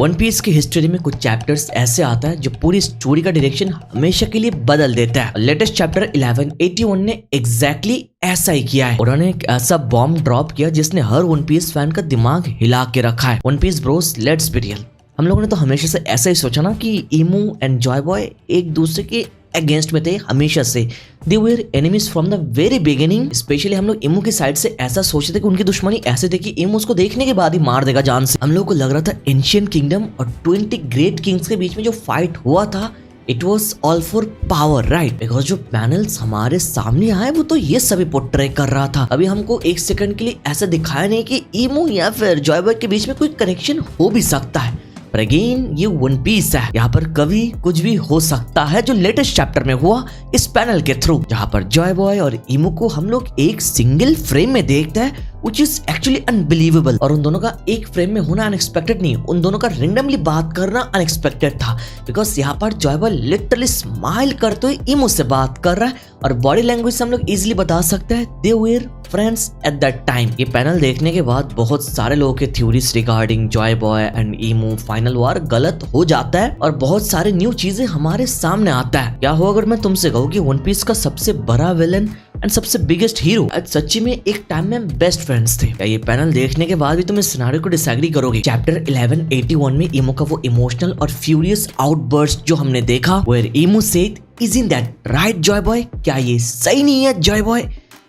One piece की history में कुछ चैप्टर्स ऐसे आता है जो पूरी स्टोरी का डायरेक्शन हमेशा के लिए बदल देता है। लेटेस्ट चैप्टर 1181 ने एग्जैक्टली ऐसा ही किया है। उन्होंने एक ऐसा बॉम्ब ड्रॉप किया जिसने हर वन पीस फैन का दिमाग हिला के रखा है। One Piece bros, let's be real. हम लोगों ने तो हमेशा से ऐसा ही सोचा ना कि इमू एंड जॉय बॉय एक दूसरे के अगेंस्ट में थे हमेशा से। They were enemies from the very beginning. Specially हम लोग इमू की साइड से ऐसा सोचते थे कि उनकी दुश्मनी ऐसे थे कि इमू उसको देखने के बाद ही मार देगा जान से। हम लोग को लग रहा था एंशिएंट किंगडम और 20 ग्रेट किंग्स के बीच में जो फाइट हुआ था, it was all for power, right? Because जो पैनल्स हमारे सामने आए वो तो ये सभी पोर्ट्रे कर रहा था। अभी हमको एक सेकंड के लिए ऐसा दिखाया नहीं कि इमू या फिर जॉय बॉय के बीच में कोई कनेक्शन हो भी सकता है। पर अगेन ये वन पीस है, यहाँ पर कभी कुछ भी हो सकता है, जो लेटेस्ट चैप्टर में हुआ इस पैनल के थ्रू, जहाँ पर जॉय बॉय और इमू को हम लोग एक सिंगल फ्रेम में देखते हैं, which is actually unbelievable। और उन दोनों का एक फ्रेम में होना अनएक्सपेक्टेड नहीं, उन दोनों का रेंडमली बात करना अनएक्सपेक्टेड था। बिकॉज यहाँ पर जॉय बॉय लिटरली स्माइल करते हुए इमू से बात कर रहा है और बॉडी लैंग्वेज से हम लोग इजीली बता सकते हैं they were friends at that time. ये पैनल देखने के बाद बहुत सारे लोगों के theories regarding Joy Boy and Imu final war गलत हो जाता है और बहुत सारे न्यू चीजें हमारे सामने आता है। क्या हो अगर मैं तुमसे कहूँ कि वन पीस का सबसे बड़ा विलन एंड सबसे बिगेस्ट हीरो आज सच्ची में एक टाइम में बेस्ट फ्रेंड्स थे? क्या ये पैनल देखने के बाद भी तुम इस सिनेरियो को डिसएग्री करोगे? चैप्टर 1181 में इमू का वो इमोशनल और फ्यूरियस आउटबर्स्ट जो हमने देखा, where Imu said isn't that right Joy Boy? क्या ये सही नहीं है जॉय बॉय?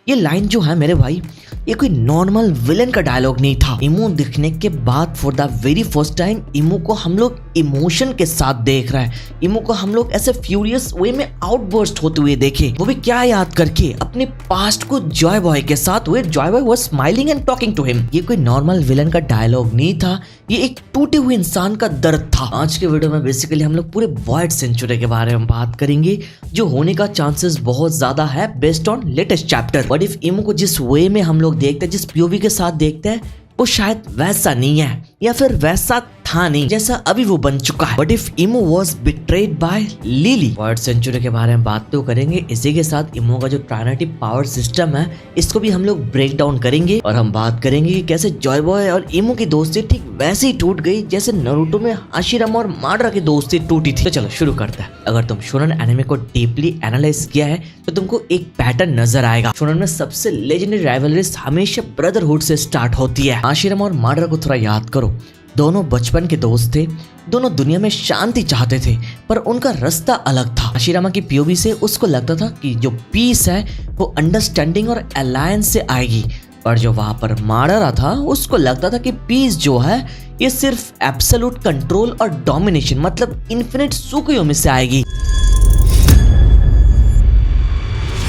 ये लाइन जो है मेरे भाई, ये कोई नॉर्मल विलन का डायलॉग नहीं था। इमू दिखने के बाद for the very first time emu को हम लोग इमोशन के साथ देख रहे हैं। इमू को हम लोग ऐसे फ्यूरियस वे में आउटबर्स्ट होते हुए देखे, वो भी क्या याद करके? अपने पास्ट को जॉय बॉय के साथ, where Joy Boy was smiling and talking to him. ये कोई नॉर्मल विलन का डायलॉग नहीं था, ये एक टूटे हुए इंसान का दर्द था। आज के वीडियो में बेसिकली हम लोग पूरे वॉइड सेंचुरी के बारे में बात करेंगे, जो होने का चांसेस बहुत ज्यादा है based on latest chapter. But if emu को जिस वे में हम लोग देखते हैं, जिस पीओवी के साथ देखते हैं, वो शायद वैसा नहीं है या फिर वैसा था नहीं जैसा अभी वो बन चुका है। But if Imu was betrayed by Lily. Void Century के बारे में बात तो करेंगे, इसी के साथ इमू का जो ट्राइनिटी पावर सिस्टम है इसको भी हम लोग ब्रेक डाउन करेंगे और हम बात करेंगे कि कैसे जॉय बॉय और इमू की दोस्ती ठीक वैसे ही टूट गई जैसे नारुतो में हाशिरामा और माडरा की दोस्ती टूटी थी। तो चलो शुरू करते हैं। अगर तुम शोनन एनिमे को डीपली एनालाइज किया है तो तुमको एक पैटर्न नजर आएगा। शोनन में सबसे लेजेंडरी राइवलरीज हमेशा ब्रदरहुड से स्टार्ट होती है। हाशिरामा और माडरा को थोड़ा याद करो, दोनों बचपन के दोस्त थे, दोनों दुनिया में शांति चाहते थे, पर उनका रास्ता अलग था। हाशिरामा की पीओवी से उसको लगता था कि जो पीस है वो अंडरस्टैंडिंग और अलायंस से आएगी, और जो वहां पर माडरा था उसको लगता था कि पीस जो है ये सिर्फ एब्सोल्यूट कंट्रोल और डोमिनेशन मतलब इन्फिनिट सुकुयोमी से आएगी।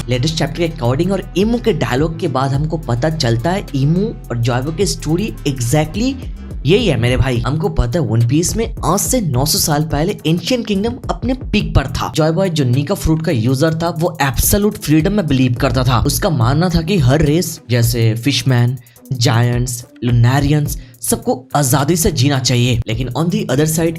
लेटेस्ट चैप्टर के अकॉर्डिंग और इमू के डायलॉग के बाद हमको पता चलता है इमू और जॉय बॉय की स्टोरी एग्जैक्टली यही है मेरे भाई। हमको पता है वन पीस में आज से 900 साल पहले एंशिएंट किंगडम अपने पीक पर था। जॉय बॉय जो नीका फ्रूट का यूजर था वो एब्सोल्यूट फ्रीडम में बिलीव करता था। उसका मानना था कि हर रेस जैसे फिशमैन, जायंट्स, लुनारियंस सबको आजादी से जीना चाहिए। लेकिन on the other side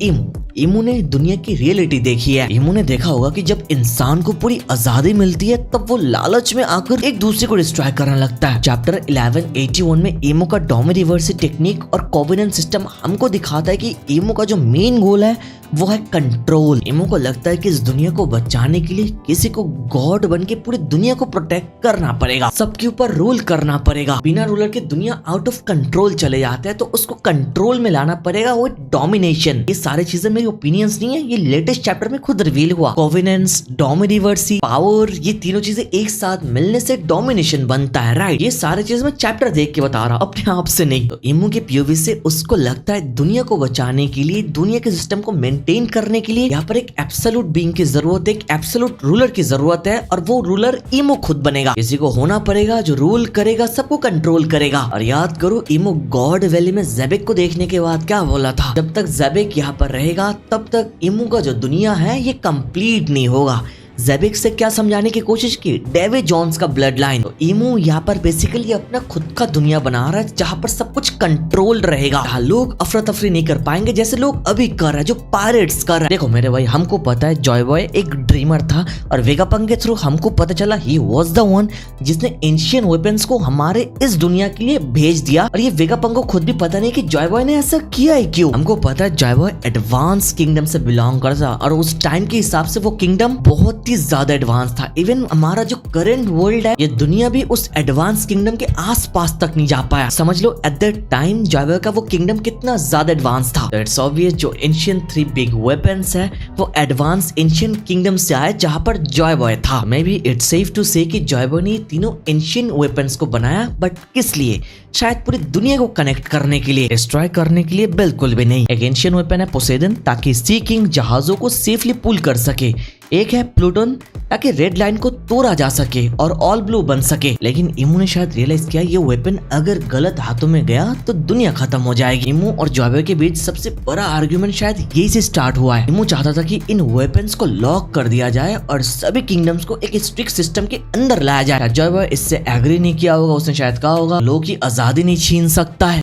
emu ने दुनिया की रियलिटी देखी है। इमू ने देखा होगा कि जब इंसान को पूरी आजादी मिलती है तब वो लालच में आकर एक दूसरे को डिस्ट्रॉय करने लगता है। चैप्टर 1181 में इमू का डोमिनिवर्सी टेक्निक और कोवेनेंट सिस्टम हमको दिखाता है कि इमू का जो मेन गोल है वो है कंट्रोल। इमू को लगता है कि इस दुनिया को बचाने के लिए किसी को गॉड बन के पूरी दुनिया को प्रोटेक्ट करना पड़ेगा, सबके ऊपर रूल करना पड़ेगा। बिना रूलर के दुनिया आउट ऑफ कंट्रोल चले जाते हैं, तो उसको कंट्रोल में लाना पड़ेगा, वो डोमिनेशन। ये सारी चीजें मेरी ओपिनियंस नहीं है, ये लेटेस्ट चैप्टर में खुद रिवील हुआ। कोवेनेंस, डोमिनिवर्सी, पावर, ये तीनों चीजें एक साथ मिलने से डोमिनेशन बनता है, राइट? ये सारी चीजें मैं चैप्टर देख के बता रहा हूँ, अपने आप से नहीं। तो इमू के पीओवी से उसको लगता है दुनिया को बचाने के लिए, दुनिया के सिस्टम को मेंटेन करने के लिए यहाँ पर एक एब्सोल्यूट बीइंग की जरूरत है, एक एब्सोल्यूट रूलर की जरूरत है, और वो रूलर इमू खुद बनेगा। किसी को होना पड़ेगा जो रूल करेगा, सबको कंट्रोल करेगा। और याद करो इमू गॉड वैली में ज़ेबेक को देखने के बाद क्या बोला था, जब तक ज़ेबेक यहाँ पर रहेगा तब तक इमू का जो दुनिया है ये कंप्लीट नहीं होगा। जेबिक से क्या समझाने की कोशिश की, डेविड जॉन्स का ब्लड लाइन। तो ईमू यहाँ पर बेसिकली अपना खुद का दुनिया बना रहा है जहाँ पर सब कुछ कंट्रोल रहेगा, जहाँ लोग अफरा तफरी नहीं कर पाएंगे जैसे लोग अभी कर रहे हैं, जो पायरेट्स कर रहे हैं। देखो मेरे भाई, हमको पता है जॉय बॉय एक ड्रीमर था और वेगापंक के थ्रू हमको पता चला ही वाज द वन जिसने एंशिएंट वेपन्स को हमारे इस दुनिया के लिए भेज दिया। और ये वेगापंक को खुद भी पता नहीं कि जॉय बॉय ने ऐसा किया है क्यों। हमको पता है जॉय बॉय एडवांस किंगडम से बिलोंग करता और उस टाइम के हिसाब से वो किंगडम बहुत ही ज्यादा एडवांस था। इवन हमारा जो करंट वर्ल्ड है, ये दुनिया भी उस एडवांस किंगडम के आसपास तक नहीं जा पाया। समझ लो at that time Joy Boy का वो किंगडम कितना ज्यादा एडवांस था। इट्स ऑब्वियस जो एंशिएंट 3 बिग वेपन्स है वो एडवांस एंशिएंट किंगडम से आए जहाँ पर जॉय बॉय था। Maybe it's safe to say कि जॉय बॉय ने तीनों एंशिएंट वेपन्स को बनाया, बट किस लिए? शायद पूरी दुनिया को कनेक्ट करने के लिए, डिस्ट्रॉय करने के लिए बिल्कुल भी नहीं। एक एंशिएंट वेपन है पोसेडन ताकि सी किंग जहाजों को सेफली पुल कर सके, एक है प्लूटन ताकि रेड लाइन को तोड़ा जा सके और ऑल ब्लू बन सके। लेकिन इमू ने शायद रियलाइज किया ये वेपन अगर गलत हाथों में गया तो दुनिया खत्म हो जाएगी। इमू और जॉय बॉय के बीच सबसे बड़ा आर्ग्यूमेंट शायद यही से स्टार्ट हुआ है। इमू चाहता था कि इन वेपन्स को लॉक कर दिया जाए और सभी किंगडम्स को एक स्ट्रिक्ट सिस्टम के अंदर लाया जाए। जॉय बॉय इससे एग्री नहीं किया होगा, उसने शायद कहा होगा लोग की आजादी नहीं छीन सकता है।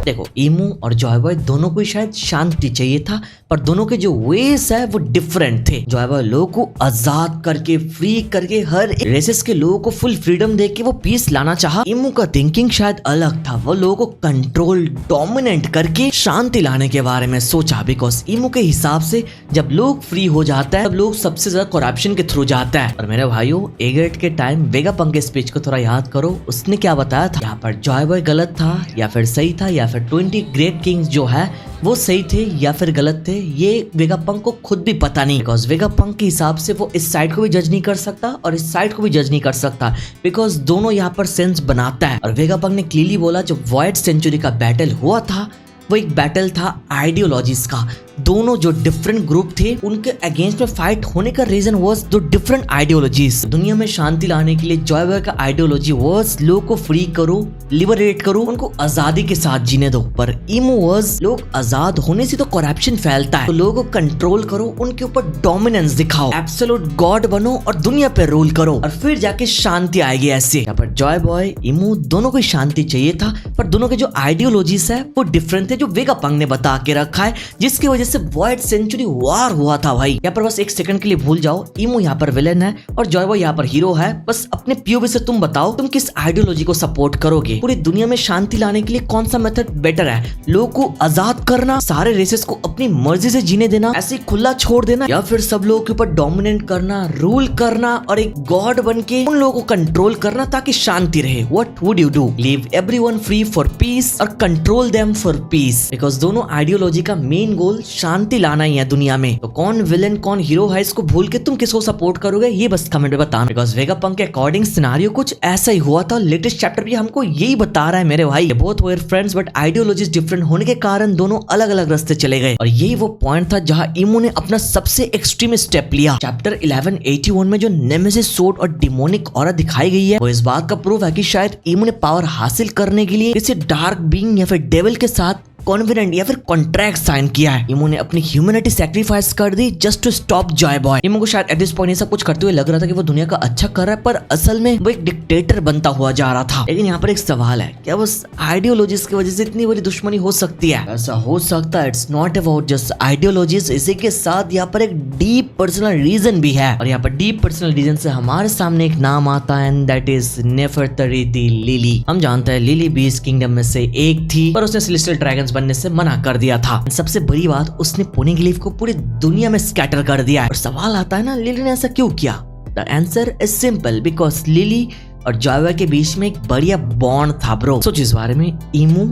देखो इमू और जॉय बॉय दोनों को शायद शांति चाहिए था, पर दोनों के जो वेस है वो डिफरेंट थे। जॉय बॉय लोगों को आजाद करके, फ्री करके, हर रेसेस के लोगों को फुल फ्रीडम देके वो पीस लाना चाहा। इमू का थिंकिंग शायद अलग था, वो लोगों को कंट्रोल, डोमिनेट करके शांति लाने के बारे में सोचा। बिकॉज इमू के हिसाब से जब लोग फ्री हो जाता है तब लोग सबसे ज्यादा करप्शन के थ्रू जाता है। और मेरे भाइयों, एगेट के टाइम वेगापंक के स्पीच को थोड़ा याद करो, उसने क्या बताया था? यहाँ पर जॉय बॉय गलत था या फिर सही था, या फिर 20 ग्रेट किंग्स जो है वो सही थे या फिर गलत थे, ये वेगापंक को खुद भी पता नहीं। बिकॉज वेगापंक के हिसाब से वो इस साइड को भी जज नहीं कर सकता और इस साइड को भी जज नहीं कर सकता, बिकॉज दोनों यहाँ पर सेंस बनाता है। और वेगापंक ने क्लियरली बोला जो वॉइड सेंचुरी का बैटल हुआ था वो एक बैटल था आइडियोलॉजीज का। दोनों जो डिफरेंट ग्रुप थे उनके अगेंस्ट में फाइट होने का रीजन वाज दो डिफरेंट आइडियोलॉजीज। दुनिया में शांति लाने के लिए जॉय बॉय का आइडियोलॉजी वाज लोग को फ्री करो, लिबरेट करो, उनको आजादी के साथ जीने दो। पर इमो वाज लोग आजाद होने से तो करप्शन फैलता है, तो लोगों को कंट्रोल करो, उनके ऊपर डोमिनेंस दिखाओ, एब्सोल्यूट गॉड बनो और दुनिया पे रूल करो और फिर जाके शांति आएगी। ऐसे यहाँ पर जॉय बॉय, इमो दोनों को शांति चाहिए था, पर दोनों के जो आइडियोलॉजीज है वो डिफरेंट थे, जो वेगापंक ने बता के रखा है, जिसकी वजह से वॉइड सेंचुरी वार हुआ था। भाई यहाँ पर बस एक सेकंड के लिए भूल जाओ, इमो यहाँ पर विलेन है और जॉय बॉय यहाँ पर हीरो है। बस अपने पीओवी से तुम बताओ तुम किस आइडियोलॉजी को सपोर्ट करोगे। पूरी दुनिया में शांति लाने के लिए कौन सा मेथड बेटर है? लोगों को आजाद करना, सारे रेसेस को अपनी मर्जी से जीने देना, ऐसे खुला छोड़ देना, या फिर सब लोगों के ऊपर डोमिनेट करना, रूल करना और एक गॉड बन के उन लोगों को कंट्रोल करना ताकि शांति रहे? What would you do? Leave everyone free for peace और control them for peace? Because दोनों आइडियोलॉजी का मेन गोल शांति लाना ही है दुनिया में। तो कौन विलेन कौन हीरो है इसको भूल के तुम किसको सपोर्ट करोगे, ये बस कमेंट में बताना। बिकॉज वेगापंक के अकॉर्डिंग सिनेरियो कुछ ऐसा ही हुआ था। लेटेस्ट चैप्टर भी हमको यही बता रहा है मेरे भाई, both were friends but ideologies different होने के कारण दोनों अलग अलग रास्ते चले गए। और यही वो पॉइंट था जहां इमो ने अपना सबसे एक्सट्रीम स्टेप लिया। चैप्टर 1181 में जो नेमेसिस सोर्ड और डिमोनिक ऑरा दिखाई गई है वो इस बात का प्रूफ है कि शायद इमो ने पावर हासिल करने के लिए किसी डार्क बीइंग या फिर डेविल के साथ कॉन्फिडेंट या फिर कॉन्ट्रैक्ट साइन किया है। इमो ने अपनी ह्यूमैनिटी सैक्रिफाइस कर दी just to stop Joy Boy. Imu को शायद एट दिस पॉइंट ऐसा कुछ करते हुए लग रहा था कि वो दुनिया का अच्छा कर रहा है, पर असल में वो एक डिक्टेटर बनता हुआ जा रहा था। लेकिन यहाँ पर एक सवाल है, क्या बस आइडियोलॉजीज की वजह से इतनी बड़ी दुश्मनी हो सकती है? ऐसा हो सकता है। It's not about just ideologies, इसी के साथ यहाँ पर एक डीप पर्सनल रीजन भी है। और यहाँ पर डीप पर्सनल रीजन से हमारे सामने एक नाम आता है and that is Nefertari D Lili. हम जानते हैं लिली बीस्ट किंगडम में से एक थी, पर उसने सेलेस्टियल ड्रैगन्स बनने से मना कर दिया था। सबसे बड़ी बात, उसने पोनीग्लिफ को पूरी दुनिया में स्कैटर कर दिया है। और सवाल आता है ना, लिली ने ऐसा क्यों किया? The answer is simple, because lily और जॉय बॉय के बीच में एक बढ़िया बॉन्ड था ब्रो। सोच इस बारे में, इमू,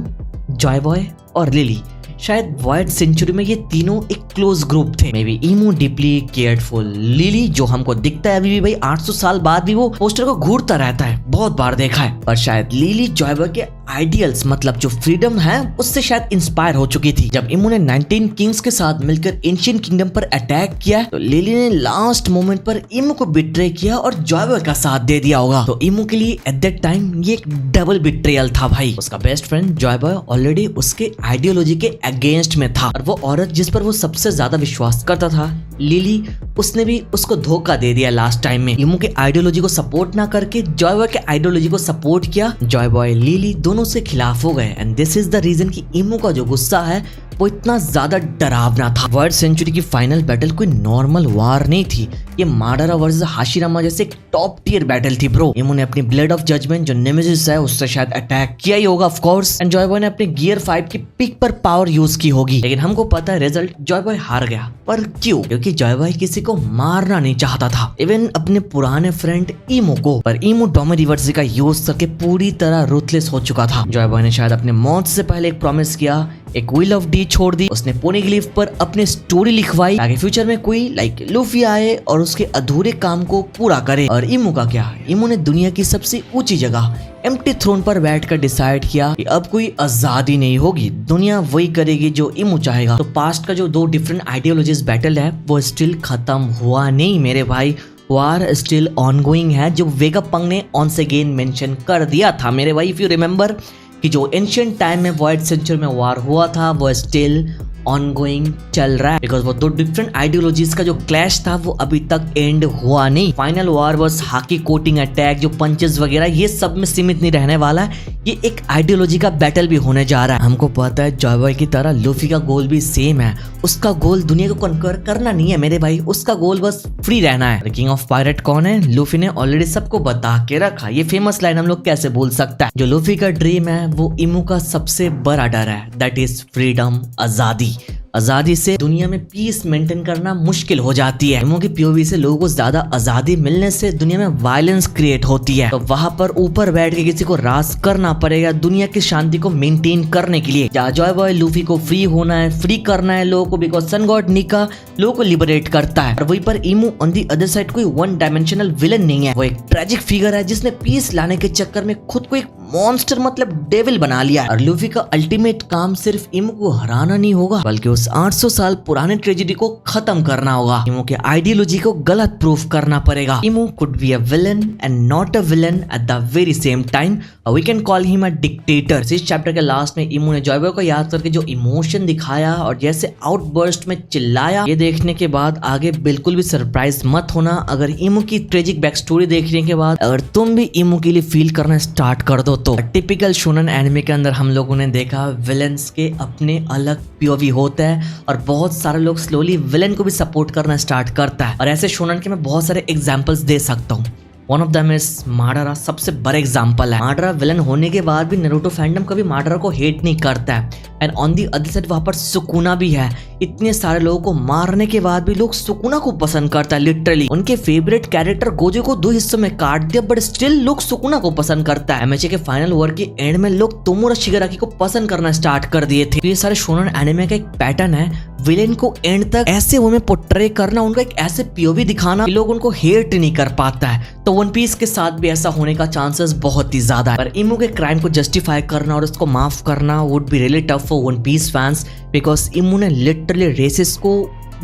जॉय बॉय और लिली, शायद वॉइड सेंचुरी में ये तीनों एक क्लोज ग्रुप थे। May be emu deeply careful, lily जो हमको दिखता है अभी भी भाई 800 साल बाद भी वो पोस्टर को घूरता रहता है, बहुत बार देखा है। पर शायद लिली जॉय बॉय के आइडियल्स मतलब जो फ्रीडम है उससे शायद इंस्पायर हो चुकी थी। जब इमू ने 19 किंग्स के साथ मिलकर एंशिएंट किंगडम पर अटैक किया तो लिली ने लास्ट मोमेंट पर इमू को बिट्रे किया और जॉय बॉय का साथ दे दिया होगा। तो इमू के लिए एट दैट टाइम ये एक डबल बिट्रेयल था भाई। उसका best friend Joy boy already उसके आइडियोलॉजी के अगेंस्ट में था और वो औरत जिस पर वो सबसे ज्यादा विश्वास करता था लिली, उसने भी उसको धोखा दे दिया लास्ट टाइम में। इमू के आइडियोलॉजी को सपोर्ट ना करके जॉय बॉय के आइडियोलॉजी को सपोर्ट किया। जॉय बॉय लिली दोनों से खिलाफ हो गए and this is the reason कि इमू का जो गुस्सा है वो इतना ज्यादा डरावना था। वर्ल्ड सेंचुरी की फाइनल बैटल कोई नॉर्मल वार नहीं थी, ये माडारा वर्सेस हाशिरामा जैसे एक टॉप टियर बैटल थी ब्रो। इमू ने अपनी ब्लेड ऑफ जजमेंट जो नेमेसिस है उससे शायद अटैक किया ही होगा of course and Joy boy ने अपने गियर 5 की पीक पर पावर यूज की होगी। लेकिन हमको पता है रिजल्ट जॉय बॉय हार गया। पर क्यों? क्योंकि जॉय बॉय किसी को मारना नहीं चाहता था, इवन अपने पुराने फ्रेंड इमू को। पर इमू डोमिनिवर्सिटी का यूज करके पूरी तरह रूथलेस हो चुका था। जॉय बॉय ने शायद अपने मौत से पहले एक प्रॉमिस किया, एक व्हील ऑफ डी छोड़ दी। उसने पोनीग्लिफ पर अपनी स्टोरी लिखवाई ताकि फ्यूचर में कोई लाइक लूफी आए और उसके अधूरे काम को पूरा करे। और इमू का क्या? इमू ने दुनिया की सबसे ऊंची जगह एम्प्टी थ्रोन पर बैठकर डिसाइड किया कि अब कोई आजादी नहीं होगी, दुनिया वही करेगी जो इमू चाहेगा। तो पास्ट का जो दो डिफरेंट आइडियोलॉजीज बैटल है वो स्टिल खत्म हुआ नहीं मेरे भाई, वार स्टिल ऑनगोइंग है, जो वेगापंग ने ऑन्स अगेन मेंशन कर दिया था मेरे भाई। इफ यू रिमेंबर कि जो एंशिएंट टाइम में वॉइड सेंचुरी में वार हुआ था वो स्टिल ऑनगोइंग चल रहा है, बिकॉज वो दो डिफरेंट आइडियोलॉजीज का जो क्लैश था वो अभी तक एंड हुआ नहीं। फाइनल वार बस हाकी कोटिंग अटैक, जो पंचेस वगैरह ये सब में सीमित नहीं रहने वाला है, ये एक आइडियोलॉजी का बैटल भी होने जा रहा है। हमको पता है जॉय बॉय की तरह लूफी का गोल भी सेम है, उसका गोल दुनिया को कन्कर करना नहीं है मेरे भाई, उसका गोल बस फ्री रहना है। किंग ऑफ पायरेट कौन है? लूफी ने ऑलरेडी सबको बता के रखा, ये फेमस लाइन हम लोग कैसे भूल सकता है। जो लूफी का ड्रीम है वो इमू का सबसे बड़ा डर है, दैट इज फ्रीडम, आजादी। आजादी से दुनिया में पीस मेंटेन करना मुश्किल हो जाती है। इमू की पीओवी से लोगों को ज्यादा आजादी मिलने से दुनिया में वायलेंस क्रिएट होती है, तो वहां पर ऊपर बैठ के किसी को राज करना पड़ेगा दुनिया की शांति को मेंटेन करने के लिए। जॉय बॉय लूफी को फ्री होना है, फ्री करना है लोगों को, बिकॉज सन गॉड निका लोगों को लिबरेट करता है। और वहीं पर emu on the other side कोई वन डायमेंशनल विलन नहीं है, वो एक ट्रेजिक फिगर है जिसने पीस लाने के चक्कर में खुद को एक मॉन्स्टर मतलब डेविल बना लिया। और लूफी का अल्टीमेट काम सिर्फ इमू को हराना नहीं होगा बल्कि उस 800 साल पुराने ट्रेजेडी को खत्म करना होगा। इमू के आइडियोलॉजी को गलत प्रूफ करना पड़ेगा। Imu could be a villain and not a villain at the very same time, we can call him a dictator. इस चैप्टर के लास्ट में इमू ने जॉय बॉय को याद करके जो इमोशन दिखाया और जैसे आउटबर्स्ट में चिल्लाया, ये देखने के बाद आगे बिल्कुल भी सरप्राइज मत होना अगर इमू की ट्रेजिक बैक स्टोरी देखने के बाद अगर तुम भी इमू के लिए फील करना स्टार्ट कर दो। तो टिपिकल शोनन एनिमे के अंदर हम लोगों ने देखा विलेंस के अपने अलग पीओवी होता है और बहुत सारे लोग स्लोली विलेन को भी सपोर्ट करना स्टार्ट करता है। और ऐसे शोनन के मैं बहुत सारे एग्जांपल्स दे सकता हूँ। वन ऑफ देम इज माडारा, सबसे बड़ा एग्जांपल है। माडारा विलन होने के बाद भी नारुतो फैंडम कभी माडारा को हेट नहीं करता है and on the other side वहां पर सुकुना भी है। इतने सारे लोगों को मारने के बाद भी लोग सुकुना को पसंद करता है। लिटरली उनके फेवरेट कैरेक्टर गोजो को 2 हिस्सों में काट दिया बट स्टिल लोग सुकुना को पसंद करता है। एमएचए के फाइनल वर्क के एंड में लोग तोमोरा शिगाराकी को पसंद करना स्टार्ट कर दिए थे। तो ये सारे शोनन एनिमे का एक पैटर्न है, विलेन को एंड तक ऐसे वे में पोर्ट्रे करना, उनका एक ऐसे पीओवी दिखाना कि लोग उनको हेट नहीं कर पाता है। तो वन पीस के साथ भी ऐसा होने का चांसेस बहुत ही ज्यादा है। पर इमू के क्राइम को जस्टिफाई करना और उसको माफ करना would be really tough for One Piece fans, because Imu ने लिटरली रेसिस को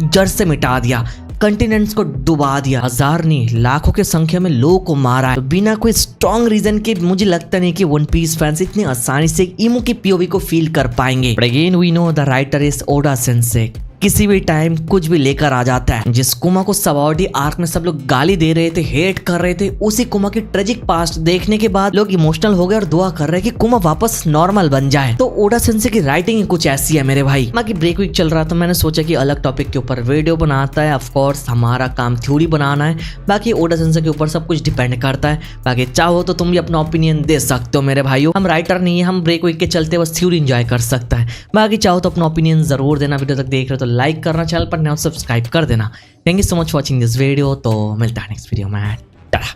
जड़ से मिटा दिया, कंटिनेंट्स को डुबा दिया, हजार नहीं लाखों के संख्या में लोगों को मारा है। तो बिना कोई स्ट्रॉन्ग रीजन के मुझे लगता नहीं कि वन पीस फैंस इतनी आसानी से इमू की पीओवी को फील कर पाएंगे। But again we know the writer is Oda sensei, किसी भी टाइम कुछ भी लेकर आ जाता है। जिस कुमा को सवाओडी आर्क में सब लोग गाली दे रहे थे, हेट कर रहे थे, उसी कुमा की ट्रेजिक पास्ट देखने के बाद लोग इमोशनल हो गए और दुआ कर रहे हैं कि कुमा वापस नॉर्मल बन जाए। तो ओडा सेंसे की राइटिंग कुछ ऐसी है मेरे भाई। बाकी ब्रेक वीक चल रहा था, मैंने सोचा कि अलग टॉपिक के ऊपर वीडियो बनाता है। ऑफ कोर्स हमारा काम थ्योरी बनाना है, बाकी ओडा सेंसे के ऊपर सब कुछ डिपेंड करता है। बाकी चाहो तो तुम भी अपना ओपिनियन दे सकते हो मेरे भाइयों, हम राइटर नहीं है, हम ब्रेक वीक के चलते बस थ्योरी एंजॉय कर सकता है। बाकी चाहो तो अपना ओपिनियन जरूर देना। वीडियो तक देख रहे हो तो लाइक करना, चैनल पर नया सब्सक्राइब कर देना। Thank you so much watching this video. तो मिलता है नेक्स्ट वीडियो में।